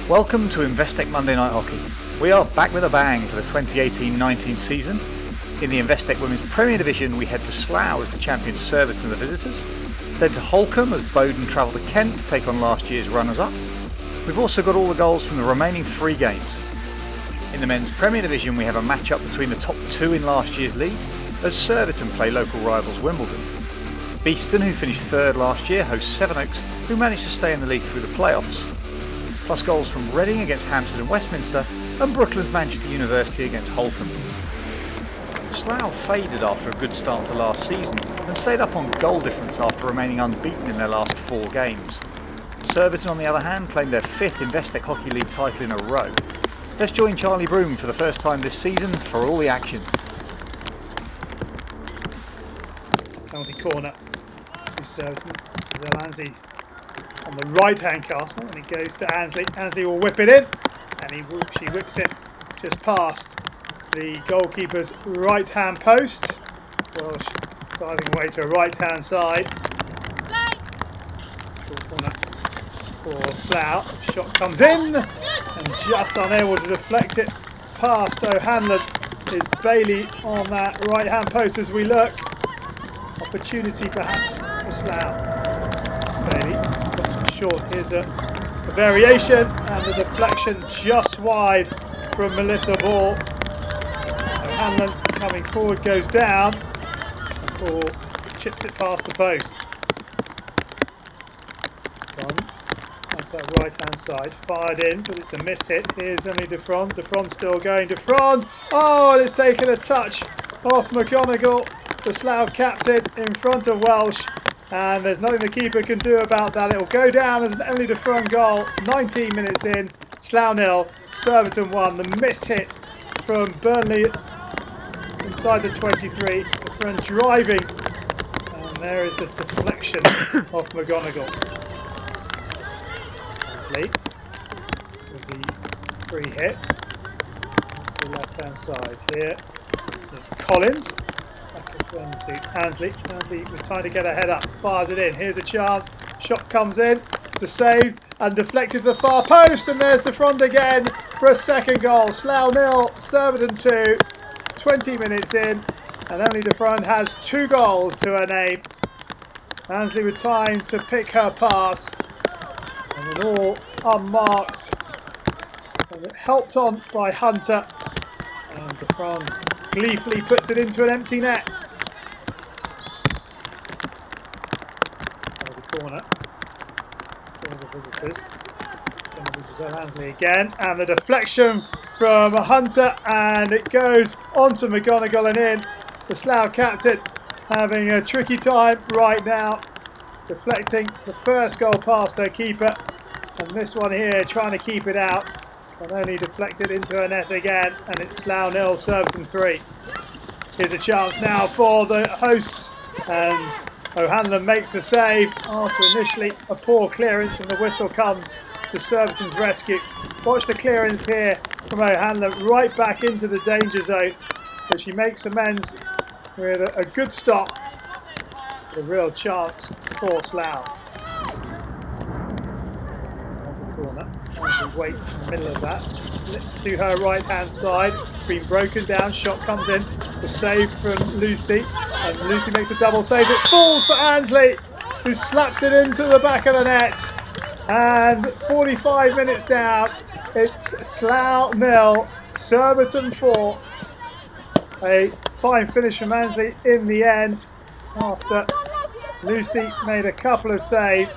Welcome to Investec Monday Night Hockey. We are back with a bang for the 2018-19 season. In the Investec Women's Premier Division, we head to Slough as the champions Surbiton and the visitors, then to Holcombe as Bowden travel to Kent to take on last year's runners-up. We've also got all the goals from the remaining 3 games. In the Men's Premier Division, we have a match-up between the top 2 in last year's league, as Surbiton play local rivals Wimbledon. Beeston, who finished 3rd last year, hosts Sevenoaks, who managed to stay in the league through the playoffs. Plus goals from Reading against Hampstead and Westminster, and Brooklands Manchester University against Holcombe. Slough faded after a good start to last season and stayed up on goal difference after remaining unbeaten in their last 4 games. Surbiton, on the other hand, claimed their 5th Investec Hockey League title in a row. Let's join Charlie Broom for the first time this season for all the action. Penalty corner to Surbiton. Zelanzi on the right-hand castle, and it goes to Ansley. Ansley will whip it in, and she whips it just past the goalkeeper's right-hand post. Welsh diving away to a right-hand side. Corner for Slough. Shot comes in, and just unable to deflect it past O'Hanlon is Bailey on that right-hand post as we look. Opportunity perhaps for Slough. Bailey short. Here's a variation, and the deflection just wide from Melissa Ball. O'Hanlon coming forward goes down, or chips it past the post. Onto that right hand side, fired in, but it's a miss hit. Here's only Defron. Defron still going. Defron! Oh, and it's taken a touch off McGonigal, the Slough captain, in front of Welsh. And there's nothing the keeper can do about that. It will go down as an Emily Defron goal. 19 minutes in, Slough 0, Surbiton 1. The miss hit from Burnley inside the 23. Defron driving, and there is the deflection off McGonigal. Ansley with the free hit to the left hand side. Here is Collins. To Ansley. Ansley with time to get her head up, fires it in. Here's a chance. Shot comes in to save and deflected to the far post, and there's the front again for a second goal. Slough 0, Surbiton 2. 20 minutes in, and Emily Defron has 2 goals to her name. Ansley with time to pick her pass, and an all unmarked, and helped on by Hunter, and Defron gleefully puts it into an empty net. Corner for the visitors. It's going to be Giselle Ansley again, and the deflection from Hunter, and it goes onto McGonigal and in. The Slough captain having a tricky time right now, deflecting the first goal past her keeper, and this one here trying to keep it out, and only deflected into her net again, and it's Slough 0, Surbiton 3. Here's a chance now for the hosts, and O'Hanlon makes the save after initially a poor clearance, and the whistle comes to Surbiton's rescue. Watch the clearance here from O'Hanlon right back into the danger zone, but she makes amends with a good stop. A real chance for Slough. Corner. Ansley waits in the middle of that. She slips to her right hand side. It's been broken down. Shot comes in. The save from Lucy. And Lucy makes a double save. It falls for Ansley, who slaps it into the back of the net. And 45 minutes down, it's Slough 0, Surbiton 4. A fine finish from Ansley in the end, after Lucy made a couple of saves,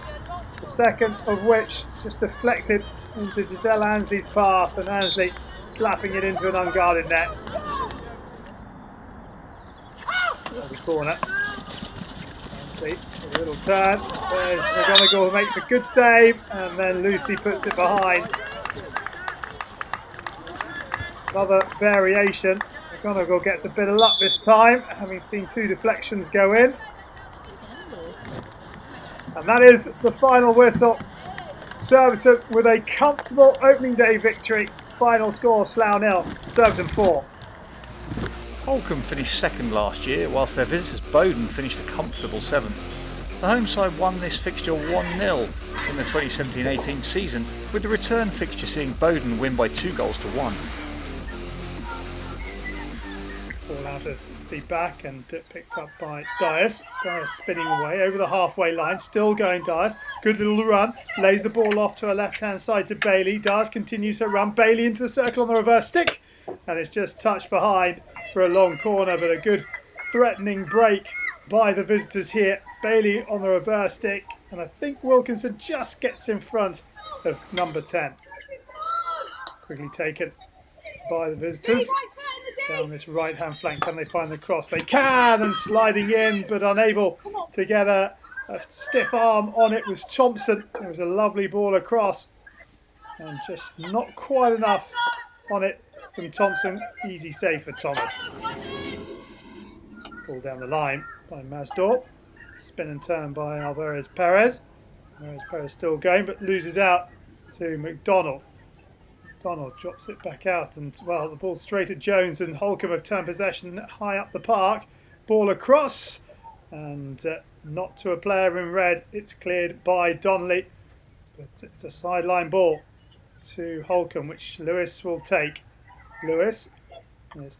the second of which just deflected into Giselle Ansley's path, and Ansley slapping it into an unguarded net. The corner. Ansley, a little turn. There's McGonigal who makes a good save, and then Lucy puts it behind. Another variation. McGonigal gets a bit of luck this time, having seen 2 deflections go in. And that is the final whistle. Surbiton with a comfortable opening day victory. Final score, Slough 0, Surbiton 4. Holcombe finished 2nd last year, whilst their visitors Bowden finished a comfortable 7th. The home side won this fixture 1-0 in the 2017-18 season, with the return fixture seeing Bowden win by 2-1. Ball out of the back and picked up by Dias. Dias spinning away over the halfway line, still going Dias. Good little run, lays the ball off to her left-hand side to Bailey. Dias continues her run, Bailey into the circle on the reverse stick, and it's just touched behind for a long corner, but a good threatening break by the visitors here. Bailey on the reverse stick, and I think Wilkinson just gets in front of number 10. Quickly taken by the visitors. Down this right-hand flank, can they find the cross? They can, and sliding in, but unable to get a stiff arm on it was Thompson. It was a lovely ball across, and just not quite enough on it from Thompson. Easy save for Thomas. Ball down the line by Masdor. Spin and turn by Alvarez Perez. Alvarez Perez still going, but loses out to McDonald. Donald drops it back out, and well, the ball straight at Jones, and Holcombe have turned possession high up the park. Ball across, and not to a player in red. It's cleared by Donnelly, but it's a sideline ball to Holcombe, which Lewis will take. Lewis is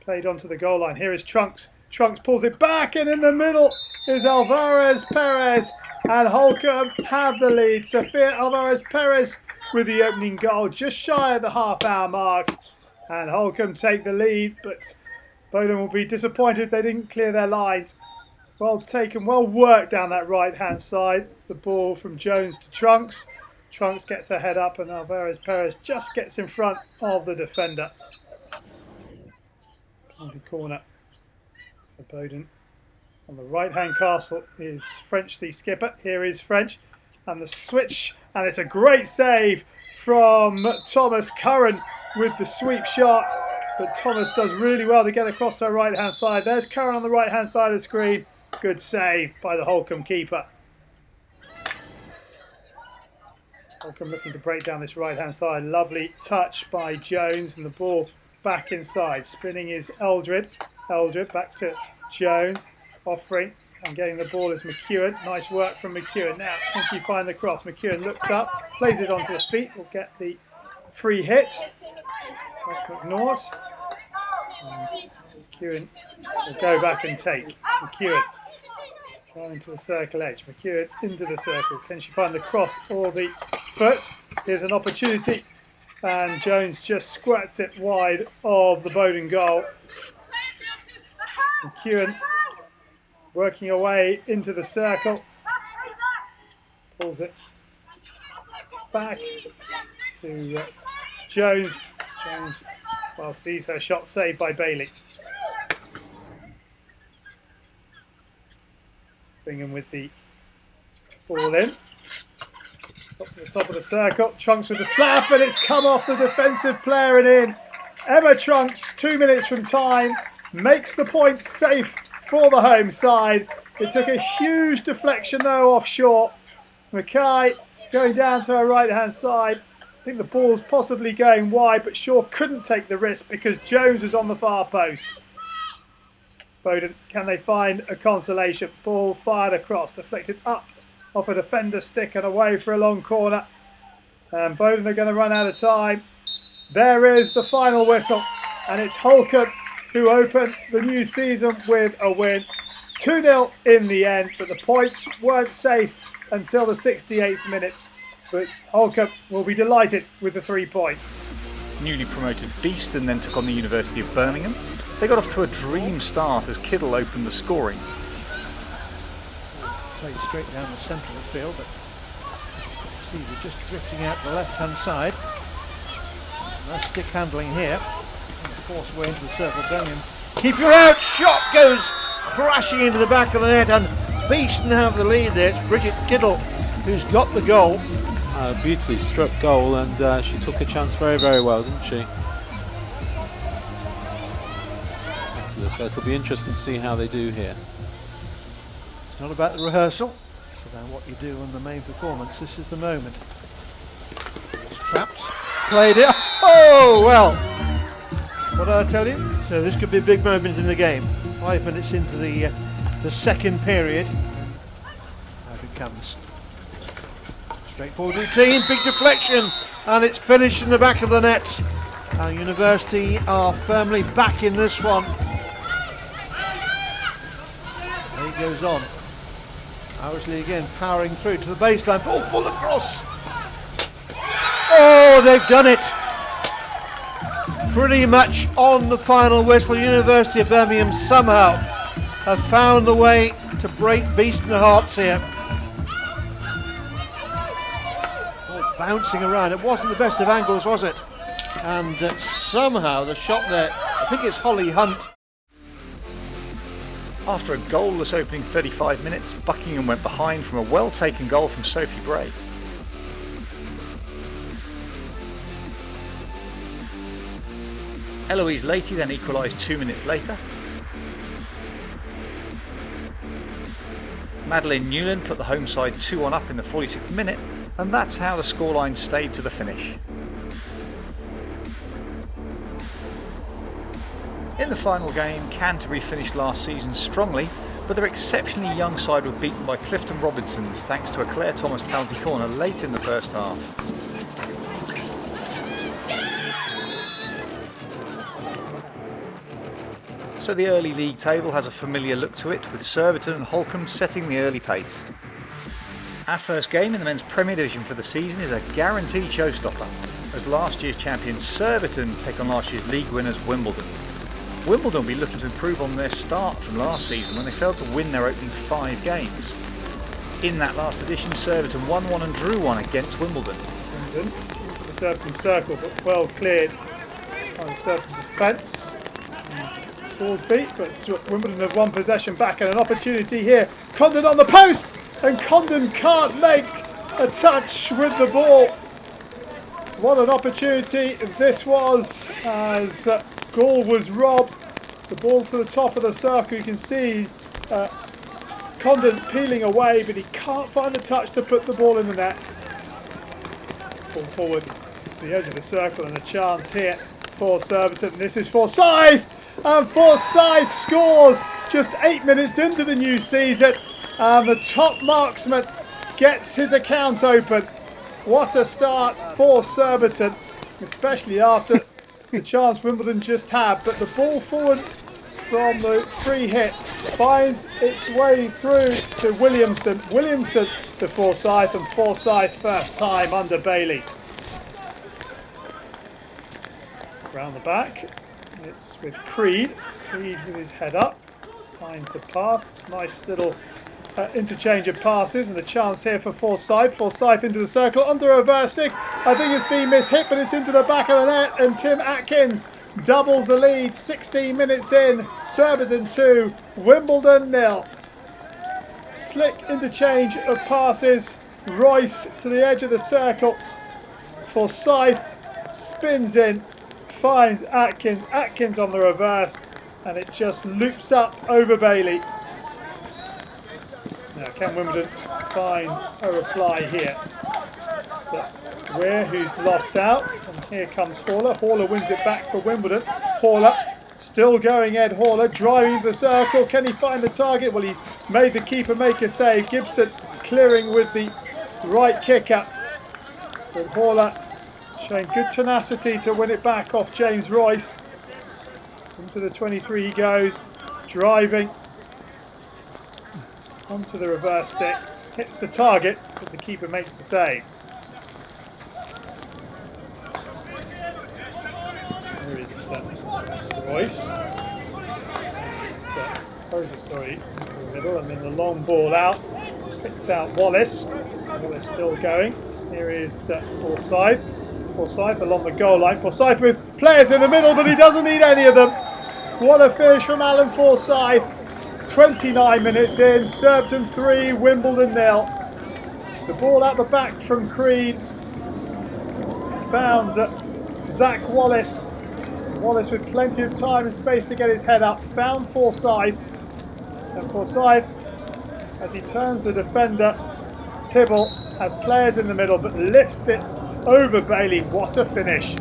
played onto the goal line. Here is Trunks. Trunks pulls it back, and in the middle is Alvarez Perez, and Holcombe have the lead. Sophia Alvarez Perez with the opening goal, just shy of the half-hour mark, and Holcombe take the lead, but Bowden will be disappointed they didn't clear their lines. Well taken, well worked down that right-hand side. The ball from Jones to Trunks. Trunks gets her head up, and Alvarez Perez just gets in front of the defender. Penalty corner for Bowden. On the right-hand castle is French, the skipper. Here is French, and the switch, and it's a great save from Thomas Curran with the sweep shot, but Thomas does really well to get across to her right-hand side. There's Curran on the right-hand side of the screen. Good save by the Holcombe keeper. Holcombe looking to break down this right-hand side. Lovely touch by Jones, and the ball back inside. Spinning is Eldred. Eldred back to Jones, offering and getting the ball is McEwen. Nice work from McEwen. Now, can she find the cross? McEwen looks up, plays it onto the feet, will get the free hit. Ignores. And McEwen will go back and take. McEwen going to the circle edge. McEwen into the circle. Can she find the cross or the foot? Here's an opportunity, and Jones just squirts it wide of the Bowden goal. McEwen working away into the circle, pulls it back to Jones. Jones, well, sees her shot saved by Bailey. Bingham with the ball in. Up to the top of the circle. Trunks with the slap, and it's come off the defensive player and in. Emma Trunks, 2 minutes from time, makes the point safe for the home side. It took a huge deflection though offshore. Mackay going down to her right hand side. I think the ball's possibly going wide, but Shaw couldn't take the risk because Jones was on the far post. Bowden, can they find a consolation? Ball fired across, deflected up off a defender's stick and away for a long corner. And Bowden are going to run out of time. There is the final whistle, and it's Holcombe who opened the new season with a win. 2-0 in the end, but the points weren't safe until the 68th minute. But Holcombe will be delighted with the 3 points. Newly promoted Beeston then took on the University of Birmingham. They got off to a dream start as Kiddle opened the scoring. Played straight down the centre of the field, but see, they're just drifting out to the left-hand side. Nice stick handling here. Force way into the circle. Birmingham keep her out. Shot goes crashing into the back of the net, and Beeston have the lead there. It's Bridget Kiddle who's got the goal. Beautifully struck goal, and she took a chance very, very well, didn't she? So it'll be interesting to see how they do here. It's not about the rehearsal, it's about what you do on the main performance. This is the moment. Trapped, played it. Oh well! What did I tell you? So this could be a big moment in the game. 5 minutes into the second period. Out it comes. Straightforward routine, big deflection, and it's finished in the back of the net. Our University are firmly back in this one. There he goes on. Owsley again powering through to the baseline. Ball full across. Oh, they've done it. Pretty much on the final whistle. University of Birmingham somehow have found the way to break Beeston hearts here. Oh, bouncing around. It wasn't the best of angles, was it? And somehow the shot there, I think it's Hollyhunt. After a goalless opening 35 minutes, Buckingham went behind from a well-taken goal from Sophie Bray. Eloise Leahy then equalised 2 minutes later. Madeleine Newland put the home side 2-1 up in the 46th minute, and that's how the scoreline stayed to the finish. In the final game, Canterbury finished last season strongly, but their exceptionally young side were beaten by Clifton Robinsons thanks to a Claire Thomas penalty corner late in the first half. So the early league table has a familiar look to it, with Surbiton and Holcombe setting the early pace. Our first game in the men's Premier Division for the season is a guaranteed showstopper, as last year's champions Surbiton take on last year's league winners Wimbledon. Wimbledon will be looking to improve on their start from last season when they failed to win their opening 5 games. In that last edition, Surbiton won 1 and drew 1 against Wimbledon. Wimbledon into the Surbiton circle, but well cleared by the Surbiton defence. Salisbury, but Wimbledon have won possession back and an opportunity here. Condon on the post, and Condon can't make a touch with the ball. What an opportunity this was, as Gaul was robbed. The ball to the top of the circle, you can see Condon peeling away, but he can't find the touch to put the ball in the net. Ball forward to the edge of the circle, and a chance here for Surbiton. This is Forsyth, and Forsyth scores just 8 minutes into the new season, and the top marksman gets his account open. What a start for Surbiton, especially after the chance Wimbledon just had. But the ball forward from the free hit finds its way through to Williamson. Williamson to Forsyth, and Forsyth first time under Bailey. Round the back, it's with Creed. Creed with his head up, finds the pass. Nice little interchange of passes, and a chance here for Forsyth. Forsyth into the circle, under a reverse stick. I think it's been mishit, but it's into the back of the net, and Tim Atkins doubles the lead. 16 minutes in, Surbiton 2, Wimbledon 0. Slick interchange of passes. Royce to the edge of the circle. Forsyth spins in, finds Atkins. Atkins on the reverse, and it just loops up over Bailey. Now, can Wimbledon find a reply here? So, Weir, who's lost out, and here comes Haller. Haller wins it back for Wimbledon. Haller, still going, Ed Haller, driving to the circle. Can he find the target? Well, he's made the keeper make a save. Gibson clearing with the right kicker. But Haller showing good tenacity to win it back off James Royce. Into the 23 he goes, driving onto the reverse stick, hits the target, but the keeper makes the save. There is Royce. It's into the middle, and then the long ball out, picks out Wallace. Wallace still going. Here is Forsyth. Forsyth along the goal line. Forsyth with players in the middle, but he doesn't need any of them. What a finish from Alan Forsyth. 29 minutes in, Surbiton 3, Wimbledon 0. The ball out the back from Creed. Found Zach Wallace. Wallace with plenty of time and space to get his head up. Found Forsyth. And Forsyth, as he turns the defender, Tibble has players in the middle, but lifts it over Bailey. What a finish.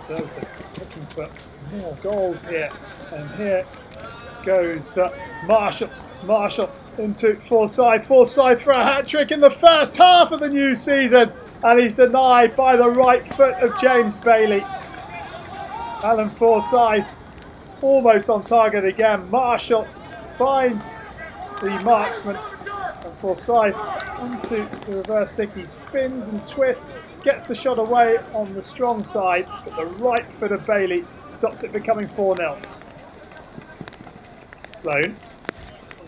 Surbiton looking for more goals here, and here goes Marshall Marshall into Forsyth. Forsyth for a hat-trick in the first half of the new season. And he's denied by the right foot of James Bailey. Alan Forsyth almost on target again. Marshall finds the marksman. And Forsyth onto the reverse stick. He spins and twists, gets the shot away on the strong side. But the right foot of Bailey stops it becoming 4-0. Sloane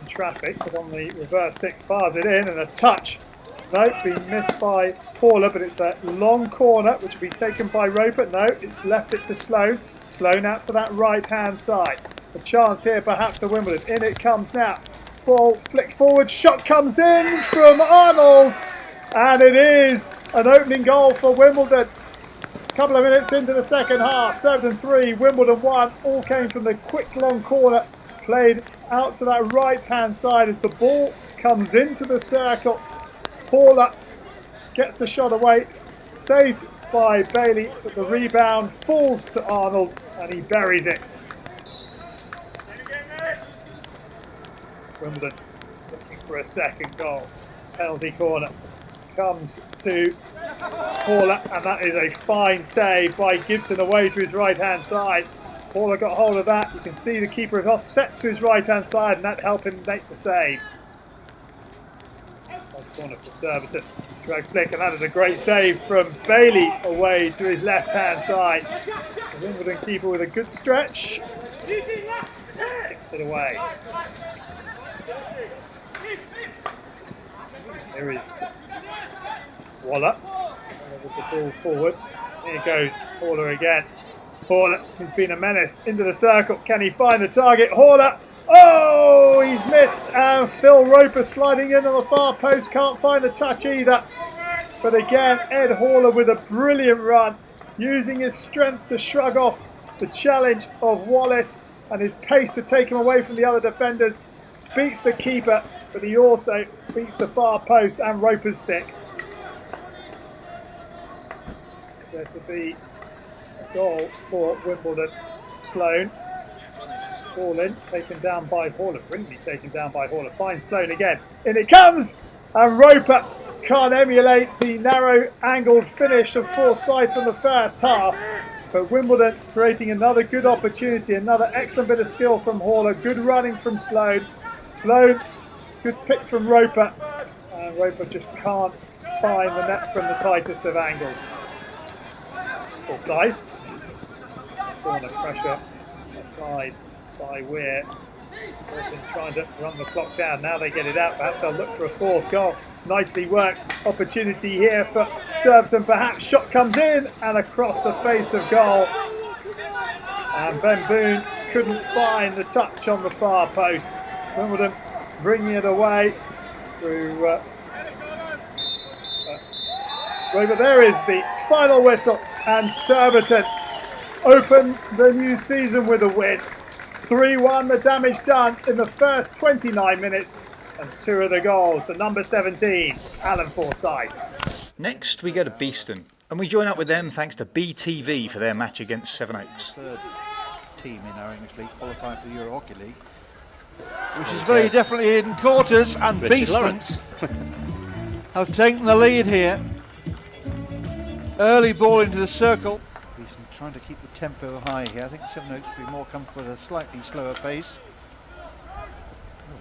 in traffic, but on the reverse stick fires it in, and a touch. No, been missed by Paula, but it's a long corner which will be taken by Roper. No, it's left it to Sloane. Sloane out to that right hand side. A chance here perhaps for Wimbledon. In it comes now. Ball flicked forward, shot comes in from Arnold, and it is an opening goal for Wimbledon. A couple of minutes into the second half, Surbiton 3, Wimbledon 1. All came from the quick long corner, played out to that right hand side as the ball comes into the circle. Paula gets the shot away, saved by Bailey, but the rebound falls to Arnold and he buries it. Wimbledon looking for a second goal. Penalty corner comes to Paula, and that is a fine save by Gibson away to his right hand side. Paula got hold of that. You can see the keeper is offset to his right hand side, and that helped him make the save. Corner for Surbiton. Drag flick, and that is a great save from Bailey away to his left hand side. The Wimbledon keeper with a good stretch. Kicks it away. There is Waller with the ball forward. Here goes Paula again. Paula, who's been a menace, into the circle. Can he find the target? Paula. Oh, he's missed, and Phil Roper sliding in on the far post, can't find the touch either. But again, Ed Horler with a brilliant run, using his strength to shrug off the challenge of Wallace and his pace to take him away from the other defenders. Beats the keeper, but he also beats the far post and Roper's stick. There to be a goal for Wimbledon. Sloane. Ball in, taken down by Horler, brilliantly taken down by Horler. Finds Sloane again. In it comes! And Roper can't emulate the narrow angled finish of Forsyth from the first half. But Wimbledon creating another good opportunity, another excellent bit of skill from Horler. Good running from Sloane. Sloane, good pick from Roper. And Roper just can't find the net from the tightest of angles. Forsyth. Corner pressure applied by Weir. They've been trying to run the clock down. Now they get it out. Perhaps they'll look for a fourth goal. Nicely worked. Opportunity here for Surbiton. Perhaps shot comes in and across the face of goal. And Ben Boone couldn't find the touch on the far post. Wimbledon bringing it away through but there is the final whistle, and Surbiton open the new season with a win. 3-1, the damage done in the first 29 minutes, and 2 of the goals, the number 17, Alan Forsyth. Next we go to Beeston, and we join up with them thanks to BTV for their match against Sevenoaks. Third team in our English League qualifying for the Euro Hockey League, which is very definitely in quarters, and Beeston have taken the lead here. Early ball into the circle. Beeston trying to keep the tempo high here. I think Sevenoaks will be more comfortable at a slightly slower pace.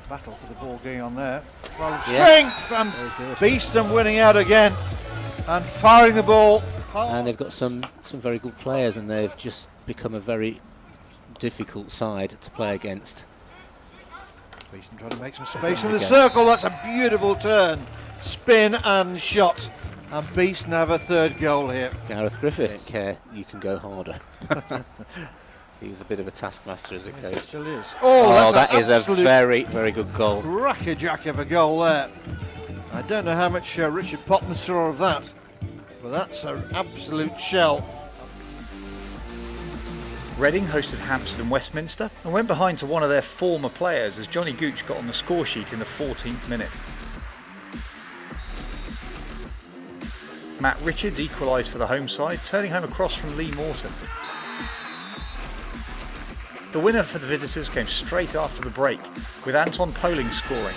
Battle for the ball going on there. Trial of strength, and Beeston winning out again and firing the ball. And they've got some very good players, and they've just become a very difficult side to play against. Beeston trying to make some space in the circle. That's a beautiful turn, spin and shot. And Beeston have a third goal here. Gareth Griffith, you can go harder. He was a bit of a taskmaster as a coach. It still is. Oh, that is a very, very good goal. Crackerjack of a goal there. I don't know how much Richard Potton saw of that, but that's an absolute shell. Reading hosted Hampstead and Westminster and went behind to one of their former players as Johnny Gooch got on the score sheet in the 14th minute. Matt Richards equalised for the home side, turning home a cross from Lee Morton. The winner for the visitors came straight after the break, with Anton Poling scoring.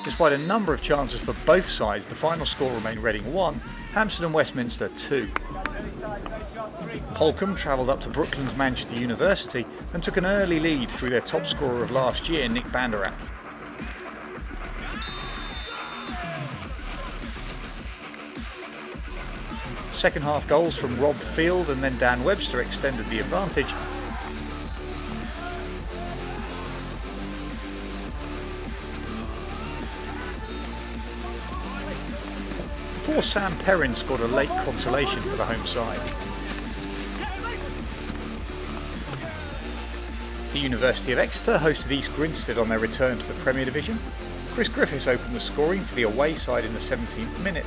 Despite a number of chances for both sides, the final score remained Reading 1, Hampstead and Westminster 2. Holcombe travelled up to Brooklands Manchester University and took an early lead through their top scorer of last year, Nick Banderak. Second half goals from Rob Field and then Dan Webster extended the advantage. Before Sam Perrin scored a late consolation for the home side. The University of Exeter hosted East Grinstead on their return to the Premier Division. Chris Griffiths opened the scoring for the away side in the 17th minute.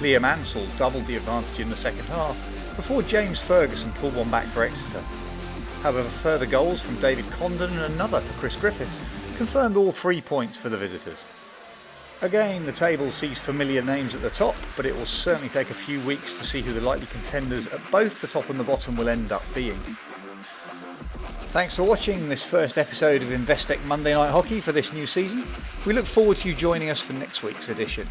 Liam Ansell doubled the advantage in the second half before James Ferguson pulled one back for Exeter. However, further goals from David Condon and another for Chris Griffiths confirmed all 3 points for the visitors. Again, the table sees familiar names at the top, but it will certainly take a few weeks to see who the likely contenders at both the top and the bottom will end up being. Thanks for watching this first episode of Investec Monday Night Hockey for this new season. We look forward to you joining us for next week's edition.